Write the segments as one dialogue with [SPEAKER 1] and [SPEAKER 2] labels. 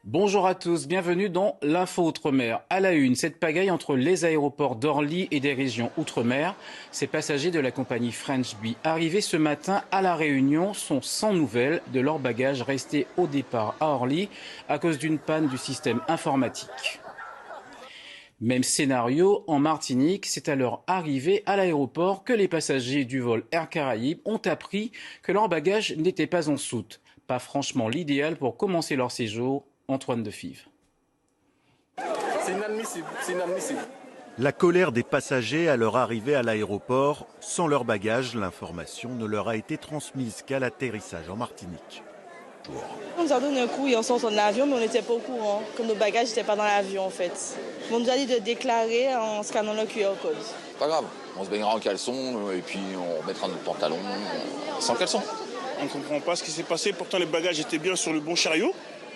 [SPEAKER 1] Bonjour à tous, bienvenue dans l'Info Outre-mer. À la une, cette pagaille entre les aéroports d'Orly et des régions Outre-mer. Ces passagers de la compagnie French Bee arrivés ce matin à La Réunion sont sans nouvelles de leurs bagages restés au départ à Orly à cause d'une panne du système informatique. Même scénario en Martinique, c'est à leur arrivée à l'aéroport que les passagers du vol Air Caraïbes ont appris que leurs bagages n'étaient pas en soute. Pas franchement l'idéal pour commencer leur séjour. Antoine de Fives.
[SPEAKER 2] C'est inadmissible, c'est inadmissible.
[SPEAKER 3] La colère des passagers à leur arrivée à l'aéroport, sans leur bagage, l'information ne leur a été transmise qu'à l'atterrissage en Martinique.
[SPEAKER 4] On nous a donné un coup et on sort de l'avion, mais on n'était pas au courant que nos bagages n'étaient pas dans l'avion en fait. On nous a dit de déclarer en scannant le QR code.
[SPEAKER 2] Pas grave, on se baignera en caleçon et puis on remettra notre pantalon sans caleçon.
[SPEAKER 5] On ne comprend pas ce qui s'est passé, pourtant les bagages étaient bien sur le bon chariot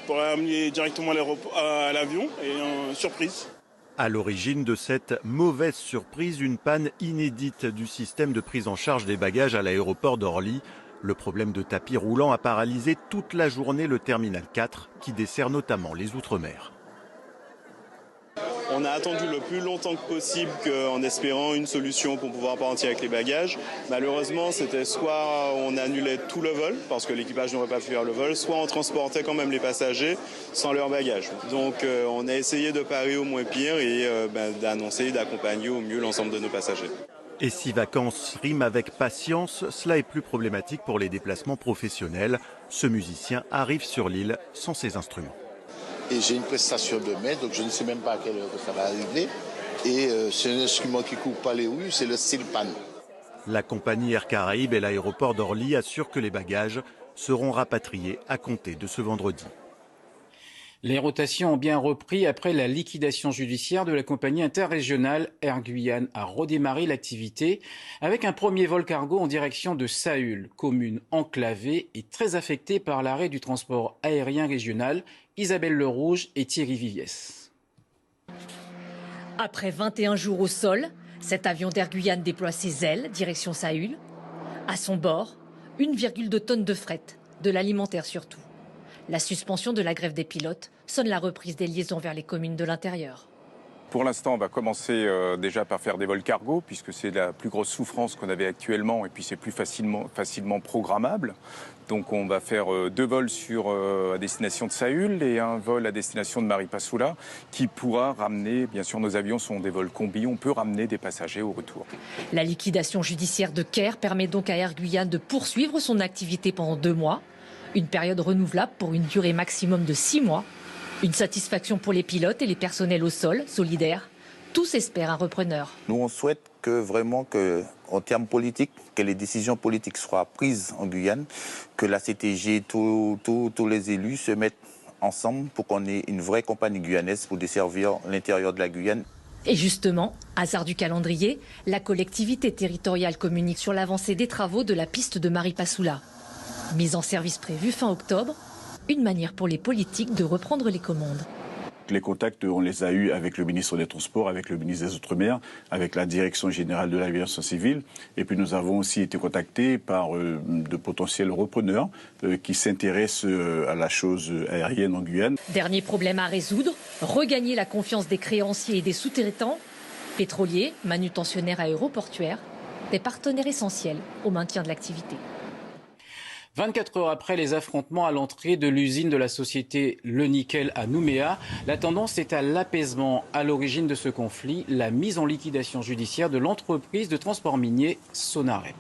[SPEAKER 5] pour amener directement à l'avion et surprise.
[SPEAKER 3] À l'origine de cette mauvaise surprise, une panne inédite du système de prise en charge des bagages à l'aéroport d'Orly. Le problème de tapis roulant a paralysé toute la journée le terminal 4 qui dessert notamment les Outre-mer.
[SPEAKER 6] On a attendu le plus longtemps que possible en espérant une solution pour pouvoir partir avec les bagages. Malheureusement, c'était soit on annulait tout le vol parce que l'équipage n'aurait pas pu faire le vol, soit on transportait quand même les passagers sans leurs bagages. Donc on a essayé de parer au moins pire et d'annoncer, d'accompagner au mieux l'ensemble de nos passagers.
[SPEAKER 3] Et si vacances riment avec patience, cela est plus problématique pour les déplacements professionnels. Ce musicien arrive sur l'île sans ses instruments.
[SPEAKER 7] Et j'ai une prestation demain, donc je ne sais même pas à quelle heure ça va arriver. Et c'est un instrument qui ne court pas les rues, c'est le steel-pan.
[SPEAKER 3] La compagnie Air Caraïbes et l'aéroport d'Orly assurent que les bagages seront rapatriés à compter de ce vendredi.
[SPEAKER 1] Les rotations ont bien repris après la liquidation judiciaire de la compagnie interrégionale Air Guyane a redémarré l'activité avec un premier vol cargo en direction de Saül, commune enclavée et très affectée par l'arrêt du transport aérien régional. Isabelle Lerouge et Thierry Viviès.
[SPEAKER 8] Après 21 jours au sol, cet avion d'Air Guyane déploie ses ailes, direction Saül. À son bord, 1,2 tonnes de fret, de l'alimentaire surtout. La suspension de la grève des pilotes sonne la reprise des liaisons vers les communes de l'intérieur.
[SPEAKER 9] Pour l'instant, on va commencer déjà par faire des vols cargo, puisque c'est la plus grosse souffrance qu'on avait actuellement, et puis c'est plus facilement programmable. Donc on va faire 2 vols à destination de Saül et un vol à destination de Maripasoula, qui pourra ramener, bien sûr nos avions sont des vols combi, on peut ramener des passagers au retour.
[SPEAKER 8] La liquidation judiciaire de Caire permet donc à Air Guyane de poursuivre son activité pendant 2 mois. Une période renouvelable pour une durée maximum de 6 mois. Une satisfaction pour les pilotes et les personnels au sol, solidaires. Tous espèrent un repreneur.
[SPEAKER 10] Nous, on souhaite en termes politiques, que les décisions politiques soient prises en Guyane, que la CTG, tous les élus se mettent ensemble pour qu'on ait une vraie compagnie guyanaise pour desservir l'intérieur de la Guyane.
[SPEAKER 8] Et justement, hasard du calendrier, la collectivité territoriale communique sur l'avancée des travaux de la piste de Maripasoula. Mise en service prévue fin octobre, une manière pour les politiques de reprendre les commandes.
[SPEAKER 11] Les contacts, on les a eus avec le ministre des Transports, avec le ministre des Outre-mer, avec la Direction générale de l'aviation civile. Et puis nous avons aussi été contactés par de potentiels repreneurs qui s'intéressent à la chose aérienne en Guyane.
[SPEAKER 8] Dernier problème à résoudre, regagner la confiance des créanciers et des sous-traitants, pétroliers, manutentionnaires aéroportuaires, des partenaires essentiels au maintien de l'activité.
[SPEAKER 1] 24 heures après les affrontements à l'entrée de l'usine de la société Le Nickel à Nouméa, la tendance est à l'apaisement. À l'origine de ce conflit, la mise en liquidation judiciaire de l'entreprise de transport minier Sonarep.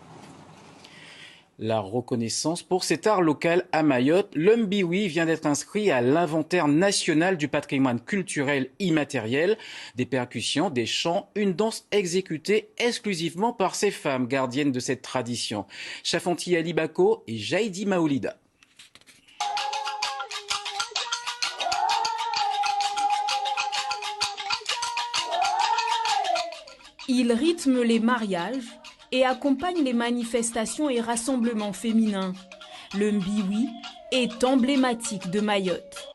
[SPEAKER 1] La reconnaissance pour cet art local à Mayotte, le Mbiwi vient d'être inscrit à l'inventaire national du patrimoine culturel immatériel. Des percussions, des chants, une danse exécutée exclusivement par ces femmes gardiennes de cette tradition. Chafanti Ali Bako et Jaïdi Maoulida.
[SPEAKER 12] Ils rythment les mariages et accompagne les manifestations et rassemblements féminins. Le Mbiwi est emblématique de Mayotte.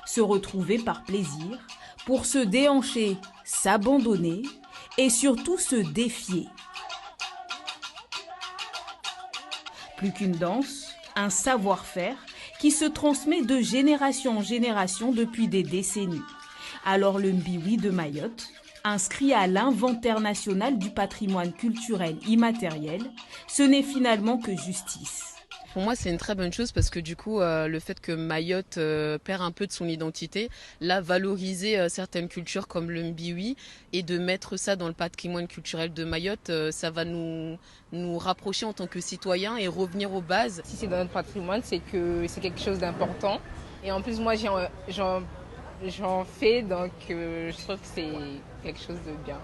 [SPEAKER 12] Se retrouver par plaisir, pour se déhancher, s'abandonner et surtout se défier. Plus qu'une danse, Un savoir-faire qui se transmet de génération en génération depuis des décennies. Alors le Mbiwi de Mayotte, inscrit à l'inventaire national du patrimoine culturel immatériel, ce n'est finalement que justice.
[SPEAKER 13] Pour moi, c'est une très bonne chose parce que du coup, le fait que Mayotte perd un peu de son identité, là, valoriser certaines cultures comme le Mbiwi et de mettre ça dans le patrimoine culturel de Mayotte, ça va nous rapprocher en tant que citoyens et revenir aux bases.
[SPEAKER 14] Si c'est dans notre patrimoine, c'est que c'est quelque chose d'important. Et en plus, moi, j'en fais, donc je trouve que c'est quelque chose de bien.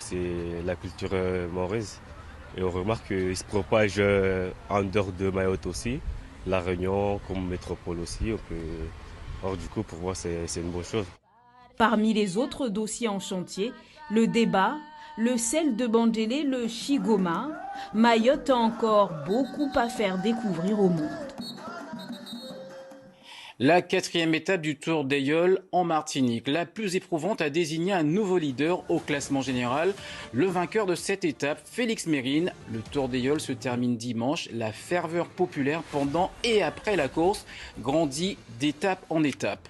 [SPEAKER 15] C'est la culture mahoraise. Et on remarque qu'il se propage en dehors de Mayotte aussi, La Réunion comme métropole aussi. Alors du coup, pour moi, c'est une bonne chose.
[SPEAKER 12] Parmi les autres dossiers en chantier, le débat, le sel de Bandélé, le Chigoma, Mayotte a encore beaucoup à faire découvrir au monde.
[SPEAKER 1] La 4e étape du Tour d'Aïol en Martinique, la plus éprouvante, a désigné un nouveau leader au classement général. Le vainqueur de cette étape, Félix Mérine. Le Tour d'Aïol se termine dimanche. La ferveur populaire pendant et après la course grandit d'étape en étape.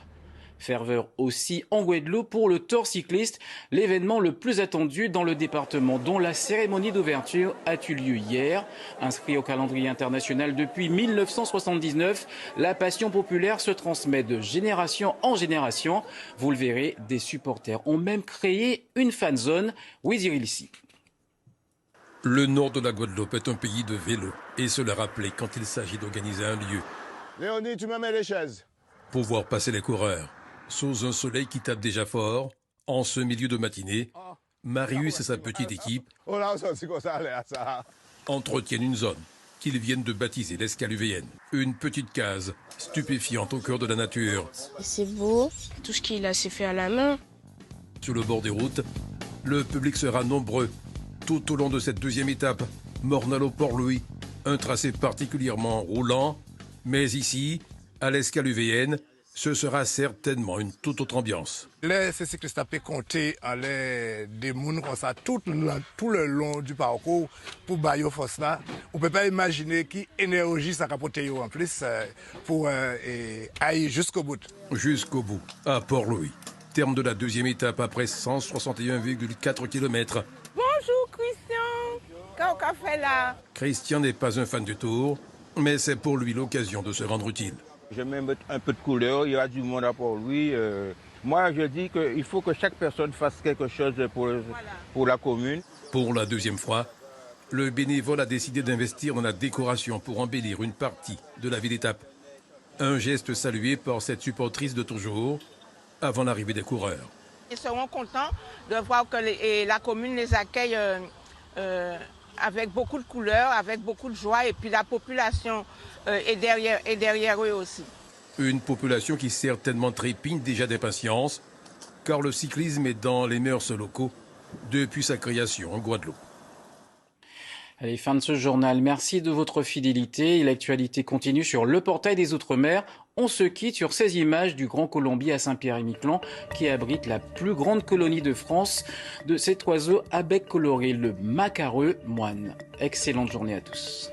[SPEAKER 1] Ferveur aussi en Guadeloupe pour le Tour cycliste, l'événement le plus attendu dans le département, dont la cérémonie d'ouverture a eu lieu hier. Inscrit au calendrier international depuis 1979, la passion populaire se transmet de génération en génération. Vous le verrez, des supporters ont même créé une fan zone. Wizirilissi.
[SPEAKER 16] Le nord de la Guadeloupe est un pays de vélo, et se le rappeler quand il s'agit d'organiser un lieu.
[SPEAKER 17] Léonie, tu me mets les chaises.
[SPEAKER 16] Pour voir passer les coureurs. Sous un soleil qui tape déjà fort, en ce milieu de matinée, Marius et sa petite équipe entretiennent une zone qu'ils viennent de baptiser l'Escaluvéenne. Une petite case stupéfiante au cœur de la nature.
[SPEAKER 18] C'est beau, tout ce qu'il a s'est fait à la main.
[SPEAKER 16] Sur le bord des routes, le public sera nombreux tout au long de cette deuxième étape, Mornalo-Port-Louis. Un tracé particulièrement roulant, mais ici, à l'Escaluvéenne, ce sera certainement une toute autre ambiance.
[SPEAKER 17] Les cyclistes ont compté des gens comme ça tout le long du parcours pour Bayo Fosna. On ne peut pas imaginer qui énergie ça a apporté en plus pour aller jusqu'au bout.
[SPEAKER 16] Jusqu'au bout, à Port-Louis. Terme de la deuxième étape après 161,4 km.
[SPEAKER 19] Bonjour Christian, qu'est-ce qu'on fait là?
[SPEAKER 16] Christian n'est pas un fan du Tour, mais c'est pour lui l'occasion de se rendre utile.
[SPEAKER 20] Je mets un peu de couleur, il y a du monde à Port-Louis. Moi, je dis qu'il faut que chaque personne fasse quelque chose pour la commune.
[SPEAKER 16] Pour la deuxième fois, le bénévole a décidé d'investir dans la décoration pour embellir une partie de la ville-étape. Un geste salué par cette supportrice de toujours, avant l'arrivée des coureurs.
[SPEAKER 19] Ils seront contents de voir que la commune les accueille avec beaucoup de couleurs, avec beaucoup de joie, et puis la population est derrière eux aussi.
[SPEAKER 16] Une population qui certainement trépigne déjà d'impatience, car le cyclisme est dans les mœurs locaux depuis sa création en Guadeloupe.
[SPEAKER 1] Allez, fin de ce journal. Merci de votre fidélité. L'actualité continue sur le portail des Outre-mer. On se quitte sur ces images du Grand Colombier à Saint-Pierre-et-Miquelon qui abrite la plus grande colonie de France de cet oiseau à bec coloré, le macareux moine. Excellente journée à tous.